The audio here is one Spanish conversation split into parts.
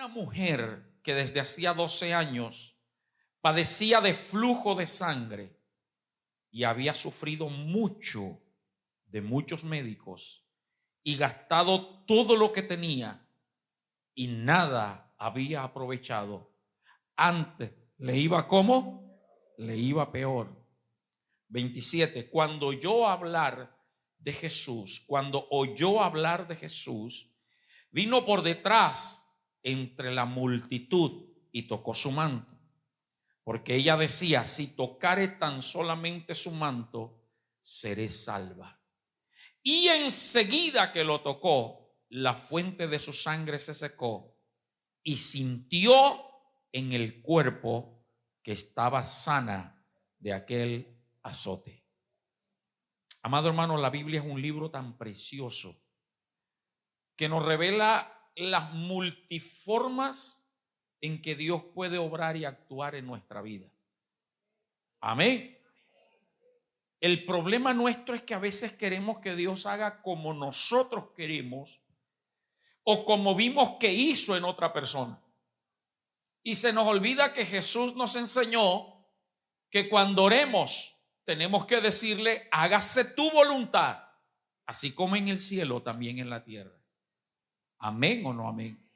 Una mujer que desde hacía 12 años padecía de flujo de sangre y había sufrido mucho de muchos médicos y gastado todo lo que tenía y nada había aprovechado. Antes le iba ¿cómo? Le iba peor. 27. Cuando oyó hablar de Jesús, vino por detrás entre la multitud y tocó su manto, porque ella decía: si tocare tan solamente su manto, seré salva. Y enseguida que lo tocó, la fuente de su sangre se secó y sintió en el cuerpo que estaba sana de aquel azote. Amado hermano, la Biblia es un libro tan precioso que nos revela las multiformas en que Dios puede obrar y actuar en nuestra vida. Amén. El problema nuestro es que a veces queremos que Dios haga como nosotros queremos o como vimos que hizo en otra persona. Y se nos olvida que Jesús nos enseñó que cuando oremos tenemos que decirle: hágase tu voluntad, así como en el cielo, también en la tierra. Amén o no amén.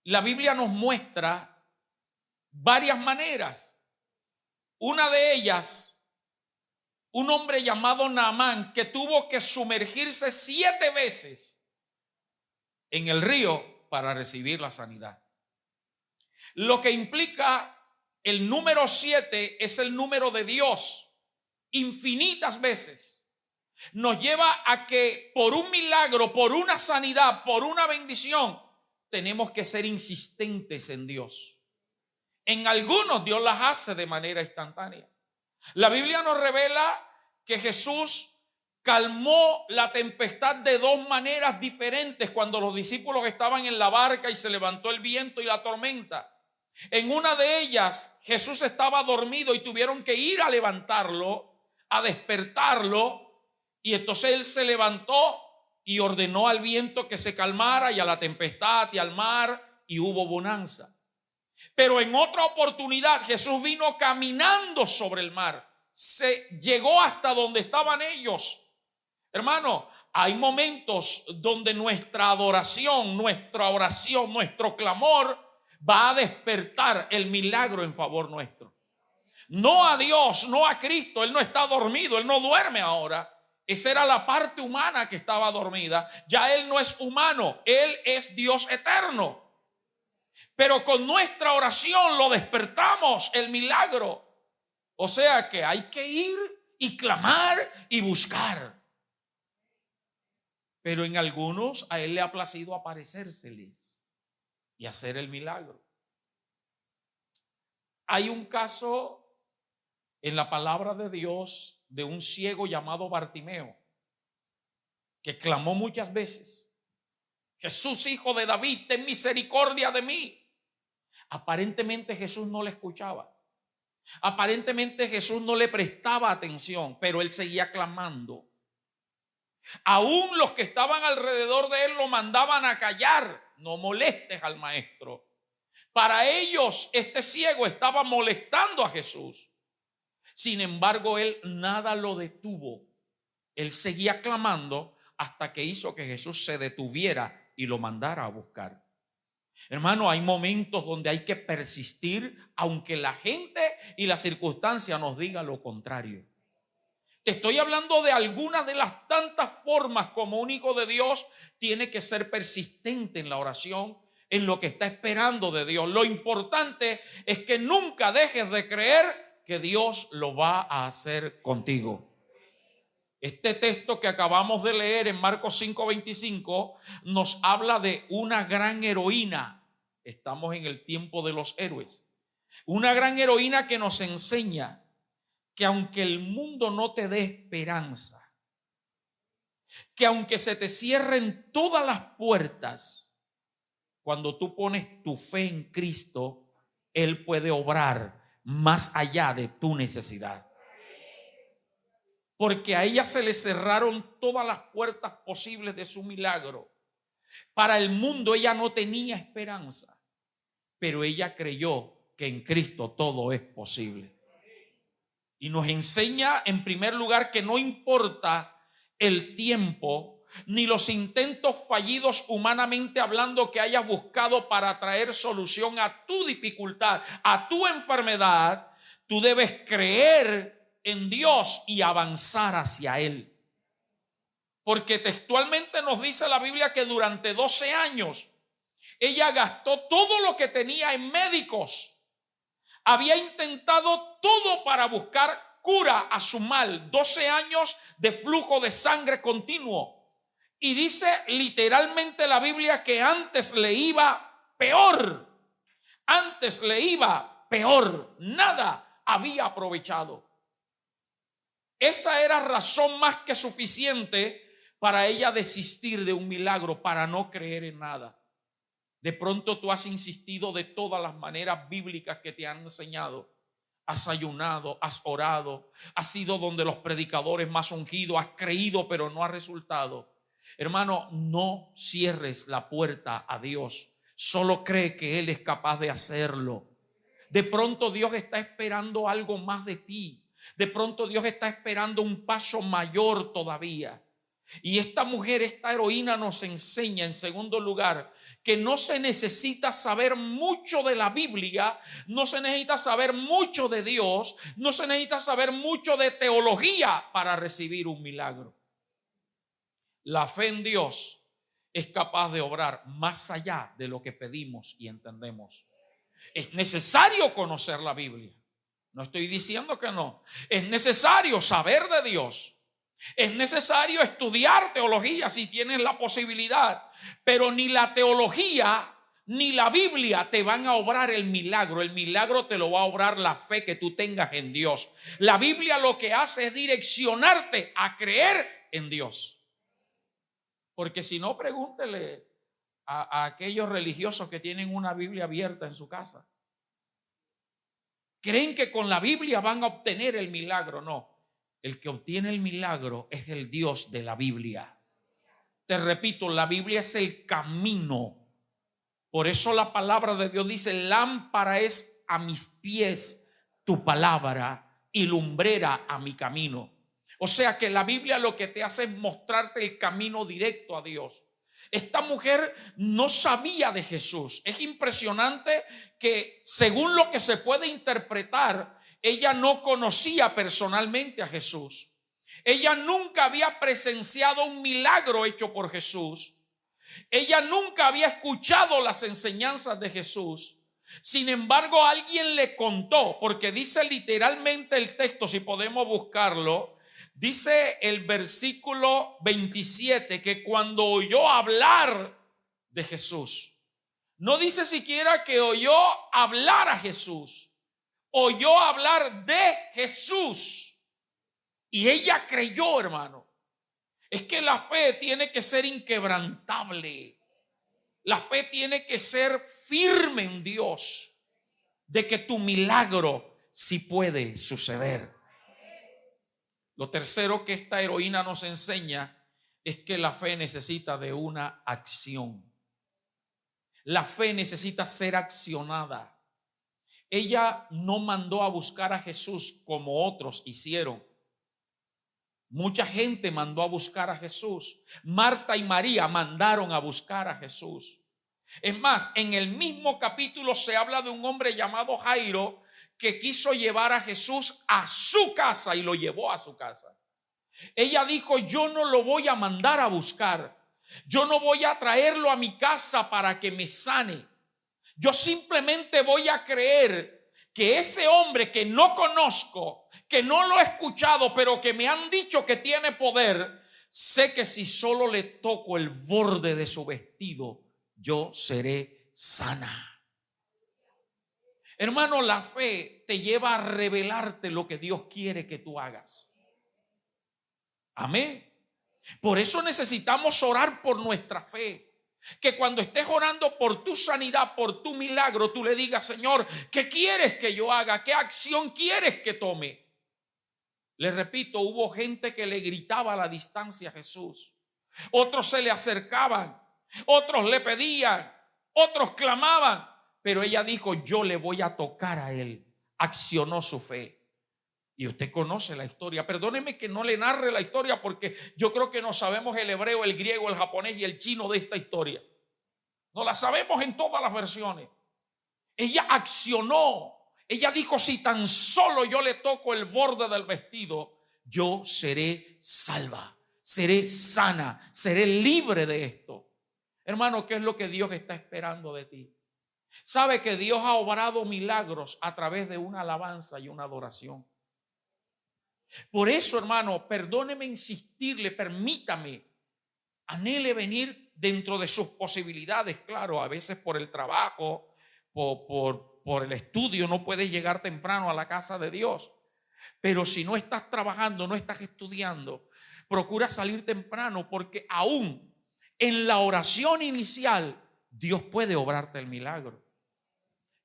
La Biblia nos muestra varias maneras. Una de ellas, un hombre llamado Naamán, que tuvo que sumergirse 7 veces en el río para recibir la sanidad. Lo que implica el número 7 es el número de Dios. Infinitas veces nos lleva a que por un milagro, por una sanidad, por una bendición, tenemos que ser insistentes en Dios. En algunos Dios las hace de manera instantánea. La Biblia nos revela que Jesús calmó la tempestad de 2 maneras diferentes cuando los discípulos estaban en la barca y se levantó el viento y la tormenta. En una de ellas Jesús estaba dormido y tuvieron que ir a levantarlo, a despertarlo, y entonces él se levantó y ordenó al viento que se calmara y a la tempestad y al mar, y hubo bonanza. Pero en otra oportunidad Jesús vino caminando sobre el mar, se llegó hasta donde estaban ellos. Hermano, hay momentos donde nuestra adoración, nuestra oración, nuestro clamor va a despertar el milagro en favor nuestro. No a Dios, no a Cristo. Él no está dormido, Él no duerme ahora. Esa era la parte humana que estaba dormida. Ya Él no es humano, Él es Dios eterno. Pero con nuestra oración lo despertamos, el milagro. O sea que hay que ir y clamar y buscar. Pero en algunos a Él le ha placido aparecérseles y hacer el milagro. Hay un caso en la palabra de Dios de un ciego llamado Bartimeo, que clamó muchas veces: Jesús, hijo de David, ten misericordia de mí. Aparentemente Jesús no le escuchaba. Aparentemente Jesús no le prestaba atención, pero él seguía clamando. Aún los que estaban alrededor de él lo mandaban a callar: no molestes al maestro. Para ellos este ciego estaba molestando a Jesús. Sin embargo, él nada lo detuvo. Él seguía clamando hasta que hizo que Jesús se detuviera y lo mandara a buscar. Hermano, hay momentos donde hay que persistir aunque la gente y la circunstancia nos digan lo contrario. Te estoy hablando de algunas de las tantas formas como un hijo de Dios tiene que ser persistente en la oración, en lo que está esperando de Dios. Lo importante es que nunca dejes de creer que Dios lo va a hacer contigo. Este texto que acabamos de leer en Marcos 5:25 nos habla de una gran heroína. Estamos en el tiempo de los héroes. Una gran heroína que nos enseña que aunque el mundo no te dé esperanza, que aunque se te cierren todas las puertas, cuando tú pones tu fe en Cristo, Él puede obrar más allá de tu necesidad. Porque a ella se le cerraron todas las puertas posibles de su milagro. Para el mundo ella no tenía esperanza, pero ella creyó que en Cristo todo es posible. Y nos enseña en primer lugar que no importa el tiempo ni los intentos fallidos humanamente hablando que hayas buscado para traer solución a tu dificultad, a tu enfermedad. Tú debes creer en Dios y avanzar hacia Él. Porque textualmente nos dice la Biblia que durante 12 años ella gastó todo lo que tenía en médicos. Había intentado todo para buscar cura a su mal. 12 años de flujo de sangre continuo. Y dice literalmente la Biblia que antes le iba peor. Antes le iba peor. Nada había aprovechado. Esa era razón más que suficiente para ella desistir de un milagro, para no creer en nada. De pronto tú has insistido de todas las maneras bíblicas que te han enseñado. Has ayunado, has orado, has ido donde los predicadores más ungidos, has creído pero no ha resultado. Hermano, no cierres la puerta a Dios. Solo cree que Él es capaz de hacerlo. De pronto Dios está esperando algo más de ti. De pronto Dios está esperando un paso mayor todavía. Y esta mujer, esta heroína nos enseña en segundo lugar que no se necesita saber mucho de la Biblia, no se necesita saber mucho de Dios, no se necesita saber mucho de teología para recibir un milagro. La fe en Dios es capaz de obrar más allá de lo que pedimos y entendemos. Es necesario conocer la Biblia. No estoy diciendo que no. Es necesario saber de Dios. Es necesario estudiar teología si tienes la posibilidad. Pero ni la teología ni la Biblia te van a obrar el milagro. El milagro te lo va a obrar la fe que tú tengas en Dios. La Biblia lo que hace es direccionarte a creer en Dios. Porque si no, pregúntele a aquellos religiosos que tienen una Biblia abierta en su casa. ¿Creen que con la Biblia van a obtener el milagro? No. El que obtiene el milagro es el Dios de la Biblia. Te repito, la Biblia es el camino. Por eso la palabra de Dios dice: lámpara es a mis pies tu palabra y lumbrera a mi camino. O sea que la Biblia lo que te hace es mostrarte el camino directo a Dios. Esta mujer no sabía de Jesús. Es impresionante que, según lo que se puede interpretar, ella no conocía personalmente a Jesús. Ella nunca había presenciado un milagro hecho por Jesús. Ella nunca había escuchado las enseñanzas de Jesús. Sin embargo, alguien le contó, porque dice literalmente el texto, si podemos buscarlo. Dice el versículo 27 que cuando oyó hablar de Jesús, no dice siquiera que oyó hablar a Jesús, oyó hablar de Jesús y ella creyó, hermano. Es que la fe tiene que ser inquebrantable. La fe tiene que ser firme en Dios, de que tu milagro sí puede suceder. Lo tercero que esta heroína nos enseña es que la fe necesita de una acción. La fe necesita ser accionada. Ella no mandó a buscar a Jesús como otros hicieron. Mucha gente mandó a buscar a Jesús. Marta y María mandaron a buscar a Jesús. Es más, en el mismo capítulo se habla de un hombre llamado Jairo que quiso llevar a Jesús a su casa y lo llevó a su casa. Ella dijo: yo no lo voy a mandar a buscar. Yo no voy a traerlo a mi casa para que me sane. Yo simplemente voy a creer que ese hombre que no conozco, que no lo he escuchado, pero que me han dicho que tiene poder, sé que si solo le toco el borde de su vestido, yo seré sana. Hermano, la fe te lleva a revelarte lo que Dios quiere que tú hagas. Amén. Por eso necesitamos orar por nuestra fe. Que cuando estés orando por tu sanidad, por tu milagro, tú le digas: Señor, ¿qué quieres que yo haga? ¿Qué acción quieres que tome? Les repito, hubo gente que le gritaba a la distancia a Jesús. Otros se le acercaban. Otros le pedían, otros clamaban, pero ella dijo, yo le voy a tocar a él. Accionó su fe. Y usted conoce la historia. Perdóneme que no le narre la historia porque yo creo que no sabemos el hebreo, el griego, el japonés y el chino de esta historia. No la sabemos en todas las versiones. Ella accionó. Ella dijo, si tan solo yo le toco el borde del vestido, yo seré salva, seré sana, seré libre de esto. Hermano, ¿qué es lo que Dios está esperando de ti? Sabe que Dios ha obrado milagros a través de una alabanza y una adoración. Por eso, hermano, perdóneme insistirle, permítame, anhele venir dentro de sus posibilidades. Claro, a veces por el trabajo, por el estudio, no puedes llegar temprano a la casa de Dios. Pero si no estás trabajando, no estás estudiando, procura salir temprano, porque aún en la oración inicial, Dios puede obrarte el milagro.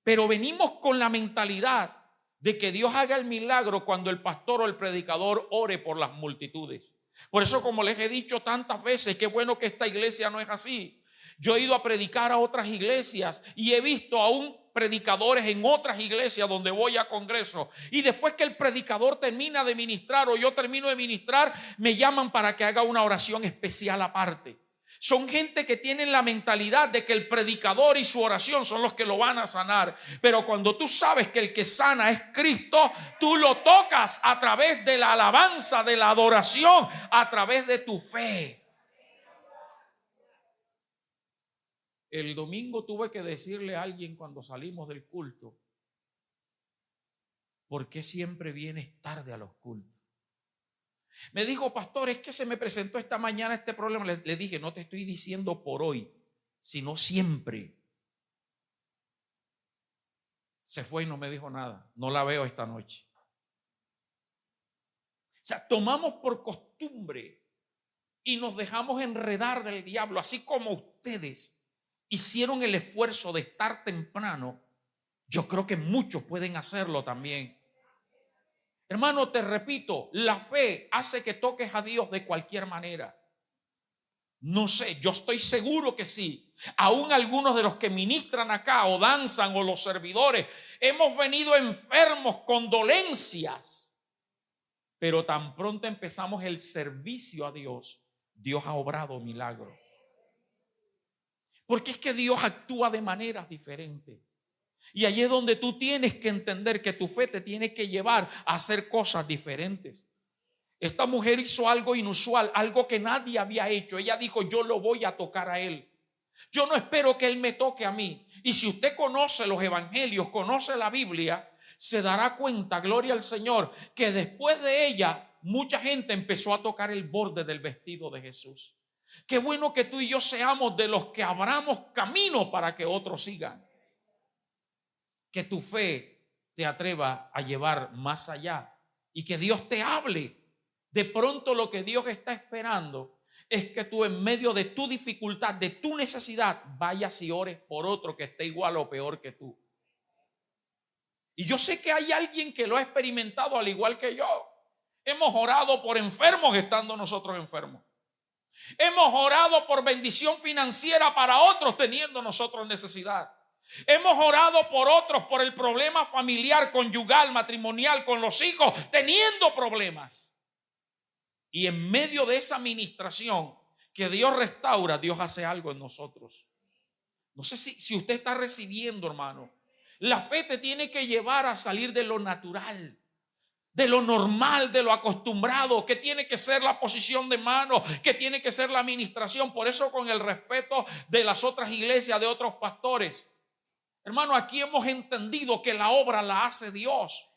Pero venimos con la mentalidad de que Dios haga el milagro cuando el pastor o el predicador ore por las multitudes. Por eso, como les he dicho tantas veces, qué bueno que esta iglesia no es así. Yo he ido a predicar a otras iglesias y he visto aún predicadores en otras iglesias donde voy a congresos, y después que el predicador termina de ministrar o yo termino de ministrar, me llaman para que haga una oración especial aparte. Son gente que tienen la mentalidad de que el predicador y su oración son los que lo van a sanar. Pero cuando tú sabes que el que sana es Cristo, tú lo tocas a través de la alabanza, de la adoración, a través de tu fe. El domingo tuve que decirle a alguien cuando salimos del culto, ¿por qué siempre vienes tarde a los cultos? Me dijo, pastor, es que se me presentó esta mañana este problema. Le dije, no te estoy diciendo por hoy, sino siempre. Se fue y no me dijo nada. No la veo esta noche. O sea, tomamos por costumbre y nos dejamos enredar del diablo, así como ustedes hicieron el esfuerzo de estar temprano. Yo creo que muchos pueden hacerlo también. Hermano, te repito, la fe hace que toques a Dios de cualquier manera. No sé, yo estoy seguro que sí. Aún algunos de los que ministran acá o danzan o los servidores, hemos venido enfermos con dolencias. Pero tan pronto empezamos el servicio a Dios, Dios ha obrado milagros. Porque es que Dios actúa de maneras diferentes. Y allí es donde tú tienes que entender que tu fe te tiene que llevar a hacer cosas diferentes. Esta mujer hizo algo inusual, algo que nadie había hecho. Ella dijo, yo lo voy a tocar a él. Yo no espero que él me toque a mí. Y si usted conoce los evangelios, conoce la Biblia, se dará cuenta, gloria al Señor, que después de ella, mucha gente empezó a tocar el borde del vestido de Jesús. Qué bueno que tú y yo seamos de los que abramos camino para que otros sigan. Que tu fe te atreva a llevar más allá y que Dios te hable. De pronto lo que Dios está esperando es que tú en medio de tu dificultad, de tu necesidad, vayas y ores por otro que esté igual o peor que tú. Y yo sé que hay alguien que lo ha experimentado al igual que yo. Hemos orado por enfermos estando nosotros enfermos. Hemos orado por bendición financiera para otros teniendo nosotros necesidad. Hemos orado por otros por el problema familiar, conyugal, matrimonial, con los hijos, teniendo problemas. Y en medio de esa administración que Dios restaura, Dios hace algo en nosotros. No sé si usted está recibiendo, hermano. La fe te tiene que llevar a salir de lo natural, de lo normal, de lo acostumbrado, que tiene que ser la posición de mano, que tiene que ser la administración. Por eso, con el respeto de las otras iglesias, de otros pastores, hermano, aquí hemos entendido que la obra la hace Dios.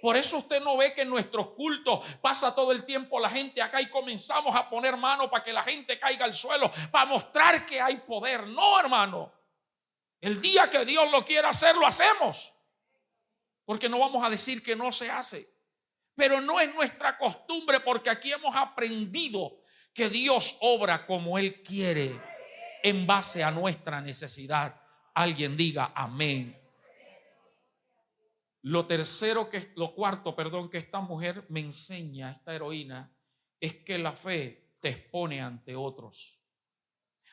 Por eso usted no ve que en nuestros cultos pasa todo el tiempo la gente acá y comenzamos a poner mano para que la gente caiga al suelo, para mostrar que hay poder. No, hermano. El día que Dios lo quiera hacer, lo hacemos. Porque no vamos a decir que no se hace. Pero no es nuestra costumbre, porque aquí hemos aprendido que Dios obra como Él quiere en base a nuestra necesidad. Alguien diga amén. Lo cuarto, que esta mujer me enseña, esta heroína, es que la fe te expone ante otros.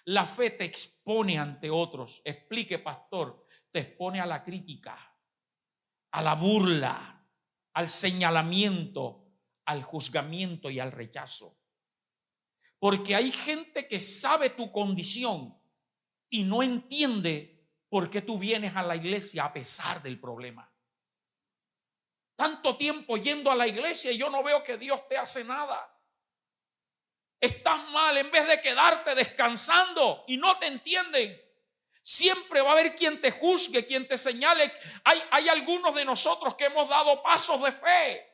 La fe te expone ante otros. Explique, pastor, te expone a la crítica, a la burla, al señalamiento, al juzgamiento y al rechazo. Porque hay gente que sabe tu condición y no entiende por qué tú vienes a la iglesia a pesar del problema. Tanto tiempo yendo a la iglesia y yo no veo que Dios te hace nada. Estás mal en vez de quedarte descansando y no te entienden. Siempre va a haber quien te juzgue, quien te señale. Hay algunos de nosotros que hemos dado pasos de fe,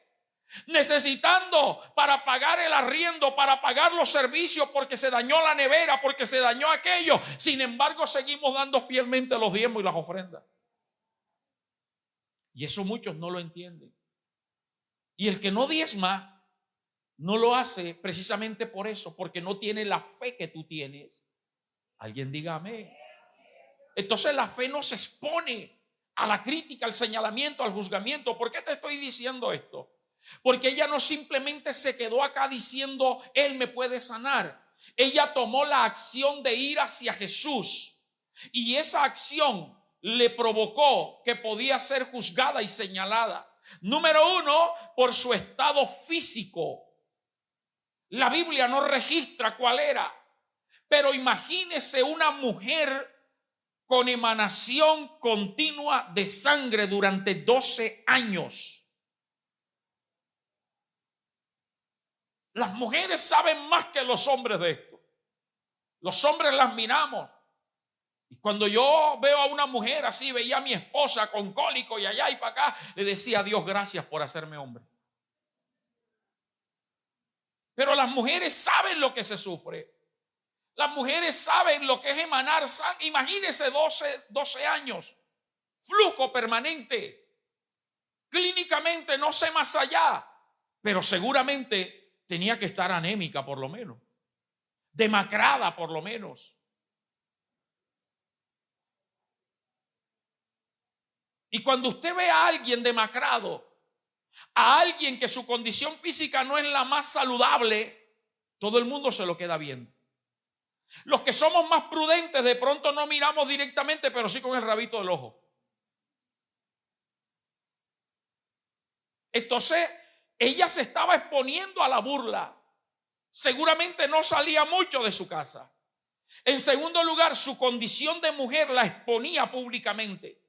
necesitando para pagar el arriendo, para pagar los servicios, porque se dañó la nevera, porque se dañó aquello. Sin embargo, seguimos dando fielmente los diezmos y las ofrendas. Y eso muchos no lo entienden. Y el que no diezma no lo hace precisamente por eso, porque no tiene la fe que tú tienes. Alguien diga amén. Entonces la fe nos expone a la crítica, al señalamiento, al juzgamiento. ¿Por qué te estoy diciendo esto? Porque ella no simplemente se quedó acá diciendo, Él me puede sanar. Ella tomó la acción de ir hacia Jesús. Y esa acción le provocó que podía ser juzgada y señalada. Número uno, por su estado físico. La Biblia no registra cuál era. Pero imagínese una mujer con emanación continua de sangre durante 12 años. Las mujeres saben más que los hombres de esto. Los hombres las miramos. Y cuando yo veo a una mujer así, veía a mi esposa con cólico y allá y para acá, le decía a Dios, gracias por hacerme hombre. Pero las mujeres saben lo que se sufre. Las mujeres saben lo que es emanar sangre. Imagínense 12 años, flujo permanente. Clínicamente no sé más allá, pero seguramente tenía que estar anémica por lo menos, demacrada por lo menos. Y cuando usted ve a alguien demacrado, a alguien que su condición física no es la más saludable, todo el mundo se lo queda viendo. Los que somos más prudentes de pronto no miramos directamente, pero sí con el rabito del ojo. Entonces, ella se estaba exponiendo a la burla. Seguramente no salía mucho de su casa. En segundo lugar, su condición de mujer la exponía públicamente,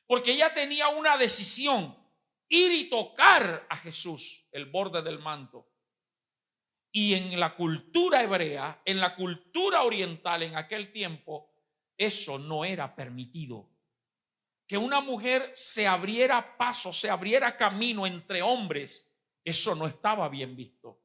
porque ella tenía una decisión: ir y tocar a Jesús, el borde del manto. Y en la cultura hebrea, en la cultura oriental en aquel tiempo, eso no era permitido. Que una mujer se abriera paso, se abriera camino entre hombres, eso no estaba bien visto.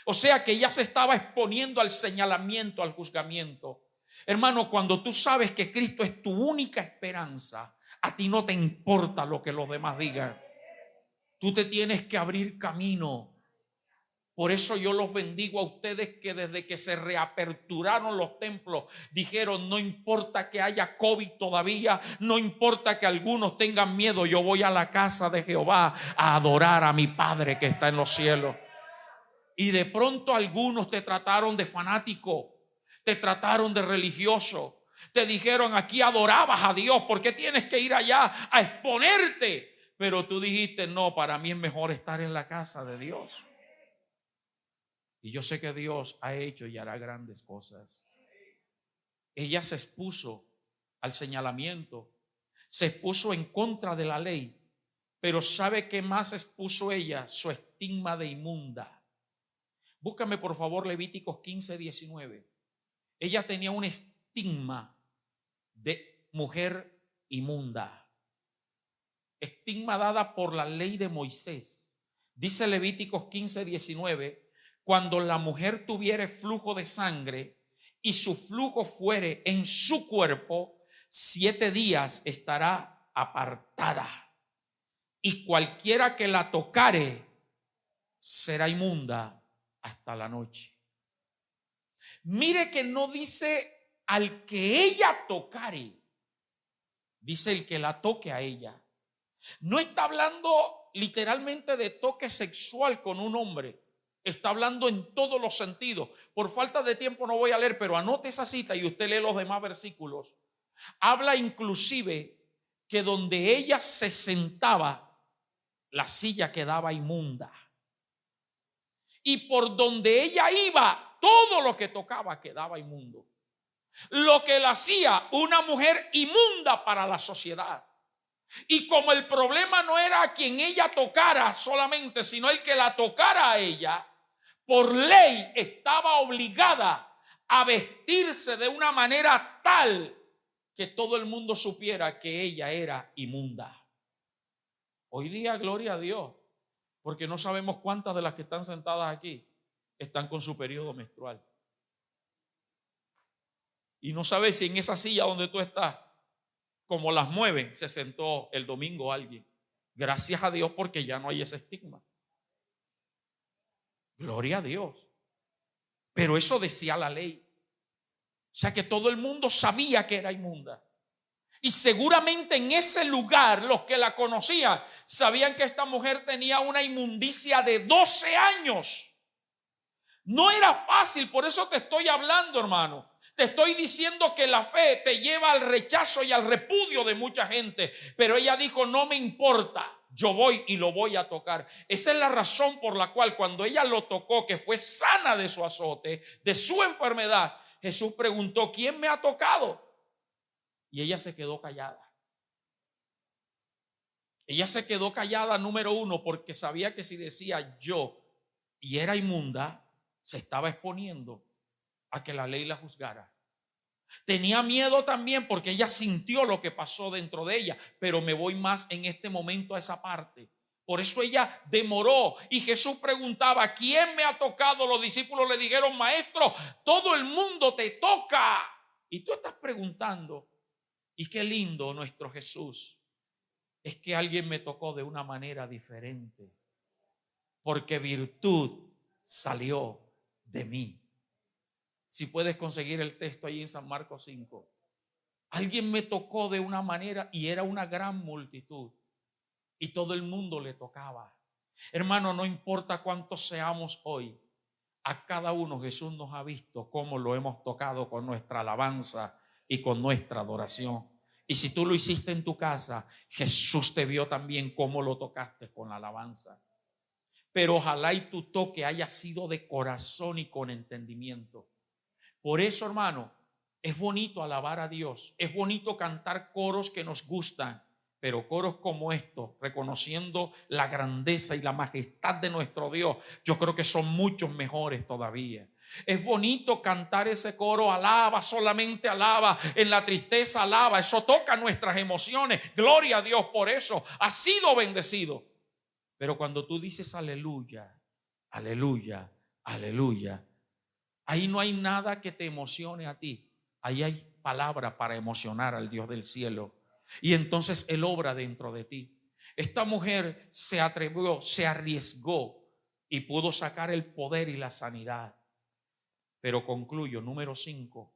O sea que ella se estaba exponiendo al señalamiento, al juzgamiento. Hermano, cuando tú sabes que Cristo es tu única esperanza, a ti no te importa lo que los demás digan. Tú te tienes que abrir camino. Por eso yo los bendigo a ustedes que desde que se reaperturaron los templos dijeron, no importa que haya COVID todavía, no importa que algunos tengan miedo, yo voy a la casa de Jehová a adorar a mi Padre que está en los cielos. Y de pronto algunos te trataron de fanático, te trataron de religioso, te dijeron, aquí adorabas a Dios, ¿por qué tienes que ir allá a exponerte? Pero tú dijiste, no, para mí es mejor estar en la casa de Dios. Y yo sé que Dios ha hecho y hará grandes cosas. Ella se expuso al señalamiento, se expuso en contra de la ley, pero ¿sabe qué más expuso ella? Su estigma de inmunda. Búscame por favor Levíticos 15:19. Ella tenía un estigma de mujer inmunda. Estigma dada por la ley de Moisés. Dice Levíticos 15:19. Cuando la mujer tuviere flujo de sangre y su flujo fuere en su cuerpo, 7 días estará apartada. Y cualquiera que la tocare será inmunda hasta la noche. Mire que no dice al que ella tocare, dice el que la toque a ella. No está hablando literalmente de toque sexual con un hombre. Está hablando en todos los sentidos. Por falta de tiempo no voy a leer, pero anote esa cita y usted lee los demás versículos. Habla inclusive que donde ella se sentaba, la silla quedaba inmunda. Y por donde ella iba, todo lo que tocaba quedaba inmundo. Lo que la hacía una mujer inmunda para la sociedad. Y como el problema no era a quien ella tocara solamente, sino el que la tocara a ella, por ley estaba obligada a vestirse de una manera tal que todo el mundo supiera que ella era inmunda. Hoy día, gloria a Dios, porque no sabemos cuántas de las que están sentadas aquí están con su periodo menstrual. Y no sabes si en esa silla donde tú estás, como las mueven, se sentó el domingo alguien. Gracias a Dios porque ya no hay ese estigma. Gloria a Dios. Pero eso decía la ley. O sea que todo el mundo sabía que era inmunda. Y seguramente en ese lugar los que la conocían sabían que esta mujer tenía una inmundicia de 12 años. No era fácil, por eso te estoy hablando, hermano. Te estoy diciendo que la fe te lleva al rechazo y al repudio de mucha gente. Pero ella dijo, no me importa, yo voy y lo voy a tocar. Esa es la razón por la cual cuando ella lo tocó, que fue sana de su azote, de su enfermedad, Jesús preguntó, ¿quién me ha tocado? Y ella se quedó callada. Ella se quedó callada, número uno, porque sabía que si decía yo y era inmunda, se estaba exponiendo a que la ley la juzgara. Tenía miedo también porque ella sintió lo que pasó dentro de ella, pero me voy más en este momento a esa parte. Por eso ella demoró y Jesús preguntaba, ¿quién me ha tocado? Los discípulos le dijeron, maestro, todo el mundo te toca. Y tú estás preguntando, y qué lindo nuestro Jesús, es que alguien me tocó de una manera diferente, porque virtud salió de mí. Si puedes conseguir el texto ahí en San Marcos 5. Alguien me tocó de una manera y era una gran multitud y todo el mundo le tocaba. Hermano, no importa cuántos seamos hoy, a cada uno Jesús nos ha visto cómo lo hemos tocado con nuestra alabanza y con nuestra adoración. Y si tú lo hiciste en tu casa, Jesús te vio también cómo lo tocaste con la alabanza. Pero ojalá y tu toque haya sido de corazón y con entendimiento. Por eso, hermano, es bonito alabar a Dios, es bonito cantar coros que nos gustan, pero coros como estos, reconociendo la grandeza y la majestad de nuestro Dios, yo creo que son muchos mejores todavía. Es bonito cantar ese coro, alaba, solamente alaba, en la tristeza alaba, eso toca nuestras emociones, gloria a Dios por eso, ha sido bendecido. Pero cuando tú dices aleluya, aleluya, aleluya, ahí no hay nada que te emocione a ti. Ahí hay palabra para emocionar al Dios del cielo. Y entonces Él obra dentro de ti. Esta mujer se atrevió, se arriesgó y pudo sacar el poder y la sanidad. Pero concluyo, número 5.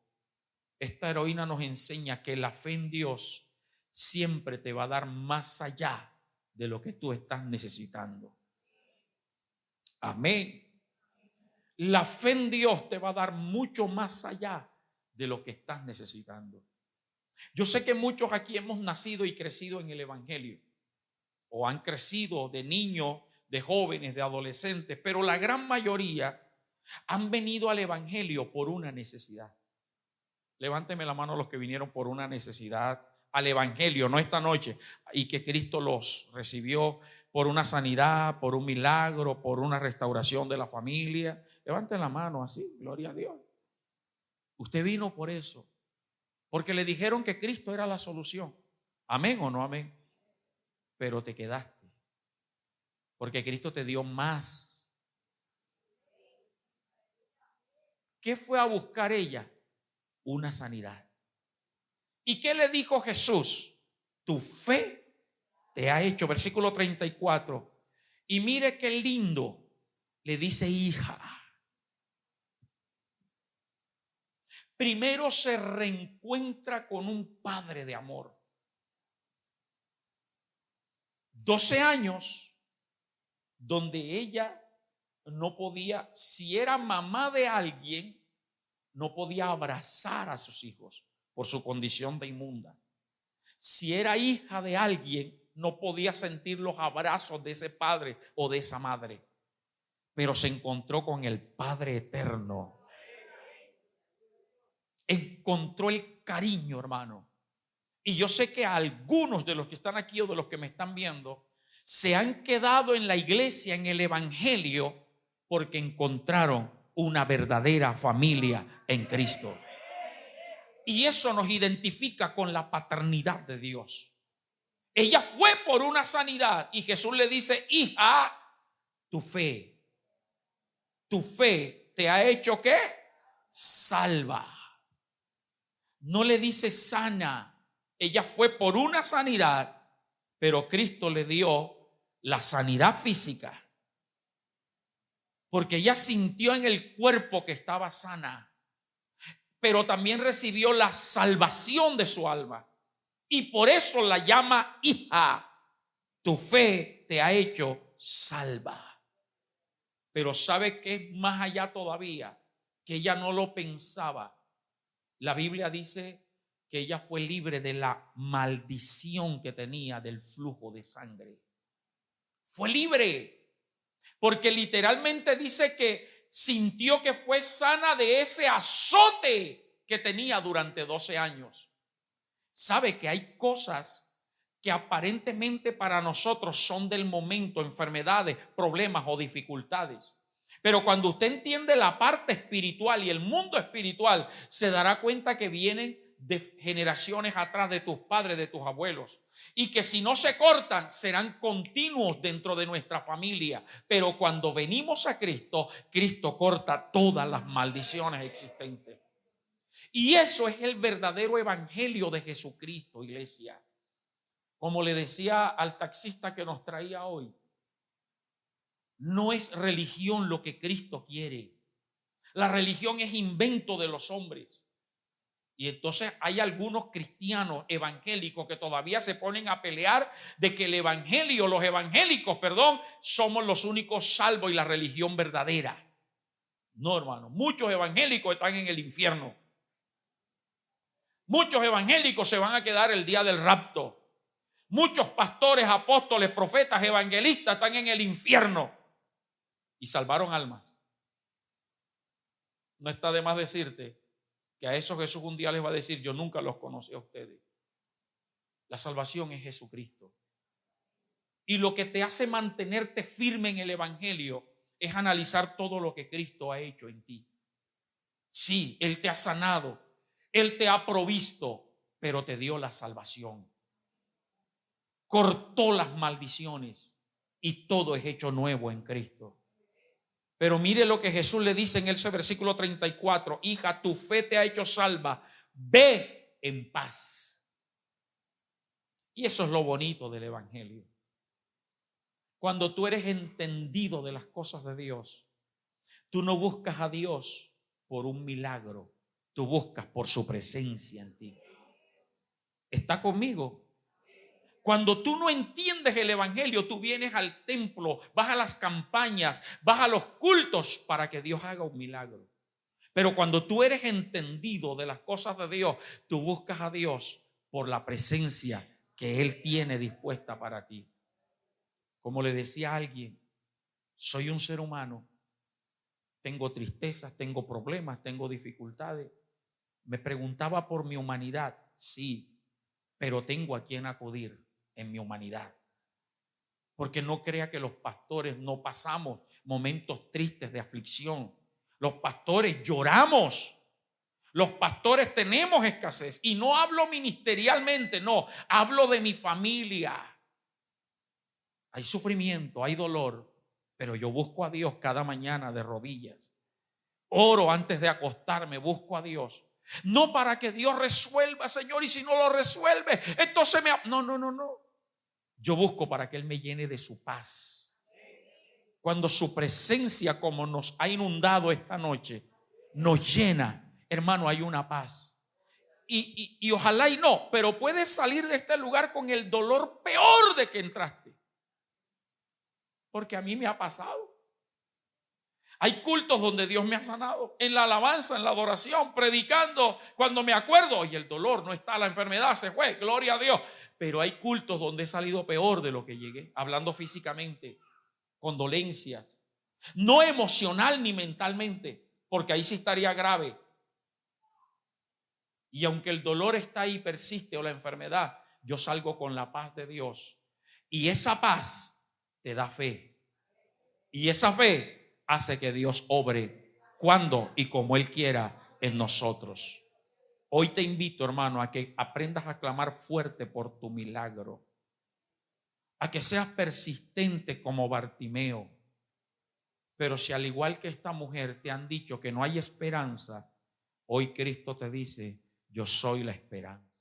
Esta heroína nos enseña que la fe en Dios siempre te va a dar más allá de lo que tú estás necesitando. Amén. La fe en Dios te va a dar mucho más allá de lo que estás necesitando. Yo sé que muchos aquí hemos nacido y crecido en el Evangelio, o han crecido de niños, de jóvenes, de adolescentes, pero la gran mayoría han venido al Evangelio por una necesidad. Levánteme la mano los que vinieron por una necesidad al Evangelio, no esta noche, y que Cristo los recibió por una sanidad, por un milagro, por una restauración de la familia. Levanten la mano así, gloria a Dios. Usted vino por eso, porque le dijeron que Cristo era la solución. Amén o no amén. Pero te quedaste, porque Cristo te dio más. ¿Qué fue a buscar ella? Una sanidad. ¿Y qué le dijo Jesús? Tu fe te ha hecho, versículo 34. Y mire qué lindo, le dice hija. Primero se reencuentra con un padre de amor. 12 años donde ella no podía, si era mamá de alguien, no podía abrazar a sus hijos por su condición de inmunda. Si era hija de alguien, no podía sentir los abrazos de ese padre o de esa madre. Pero se encontró con el Padre eterno. Encontró el cariño, hermano. Y yo sé que algunos de los que están aquí o de los que me están viendo se han quedado en la iglesia, en el evangelio, porque encontraron una verdadera familia en Cristo. Y eso nos identifica con la paternidad de Dios. Ella fue por una sanidad y Jesús le dice: hija, tu fe te ha hecho ¿qué? Salva. No le dice sana. Ella fue por una sanidad, pero Cristo le dio la sanidad física, porque ella sintió en el cuerpo que estaba sana, pero también recibió la salvación de su alma. Y por eso la llama hija. Tu fe te ha hecho salva. Pero ¿sabe qué es más allá todavía? Que ella no lo pensaba. La Biblia dice que ella fue libre de la maldición que tenía del flujo de sangre. Fue libre, porque literalmente dice que sintió que fue sana de ese azote que tenía durante 12 años. Sabe que hay cosas que aparentemente para nosotros son del momento, enfermedades, problemas o dificultades. Pero cuando usted entiende la parte espiritual y el mundo espiritual, se dará cuenta que vienen de generaciones atrás, de tus padres, de tus abuelos, y que si no se cortan serán continuos dentro de nuestra familia. Pero cuando venimos a Cristo, Cristo corta todas las maldiciones existentes. Y eso es el verdadero evangelio de Jesucristo, iglesia. Como le decía al taxista que nos traía hoy, no es religión lo que Cristo quiere. La religión es invento de los hombres. Y entonces hay algunos cristianos evangélicos que todavía se ponen a pelear de que el evangelio, los evangélicos, somos los únicos salvos y la religión verdadera. No, hermano, muchos evangélicos están en el infierno. Muchos evangélicos se van a quedar el día del rapto. Muchos pastores, apóstoles, profetas, evangelistas están en el infierno y salvaron almas. No está de más decirte que a esos Jesús un día les va a decir: yo nunca los conocí a ustedes. La salvación es Jesucristo. Y lo que te hace mantenerte firme en el evangelio es analizar todo lo que Cristo ha hecho en ti. Sí, Él te ha sanado, Él te ha provisto, pero te dio la salvación. Cortó las maldiciones y todo es hecho nuevo en Cristo. Pero mire lo que Jesús le dice en ese versículo 34: hija, tu fe te ha hecho salva, ve en paz. Y eso es lo bonito del evangelio. Cuando tú eres entendido de las cosas de Dios, tú no buscas a Dios por un milagro, tú buscas por su presencia en ti. ¿Está conmigo? Cuando tú no entiendes el evangelio, tú vienes al templo, vas a las campañas, vas a los cultos para que Dios haga un milagro. Pero cuando tú eres entendido de las cosas de Dios, tú buscas a Dios por la presencia que Él tiene dispuesta para ti. Como le decía a alguien, soy un ser humano, tengo tristezas, tengo problemas, tengo dificultades. Me preguntaba por mi humanidad, sí, pero tengo a quien acudir en mi humanidad. Porque no crea que los pastores no pasamos momentos tristes de aflicción. Los pastores lloramos. Los pastores tenemos escasez. Y no hablo ministerialmente, no, hablo de mi familia. Hay sufrimiento, hay dolor, pero yo busco a Dios cada mañana de rodillas. Oro antes de acostarme, busco a Dios. No para que Dios resuelva, Señor, y si no lo resuelve, entonces no. Yo busco para que Él me llene de su paz. Cuando su presencia, como nos ha inundado esta noche, nos llena, hermano, hay una paz. Y ojalá y no, pero puedes salir de este lugar con el dolor peor de que entraste. Porque a mí me ha pasado. Hay cultos donde Dios me ha sanado, en la alabanza, en la adoración, predicando, cuando me acuerdo, y el dolor no está, la enfermedad se fue, gloria a Dios. Pero hay cultos donde he salido peor de lo que llegué, hablando físicamente, con dolencias, no emocional ni mentalmente, porque ahí sí estaría grave. Y aunque el dolor está ahí, persiste, o la enfermedad, yo salgo con la paz de Dios. Y esa paz te da fe. Y esa fe hace que Dios obre cuando y como Él quiera en nosotros. Hoy te invito, hermano, a que aprendas a clamar fuerte por tu milagro. A que seas persistente como Bartimeo. Pero si al igual que esta mujer te han dicho que no hay esperanza, hoy Cristo te dice: yo soy la esperanza.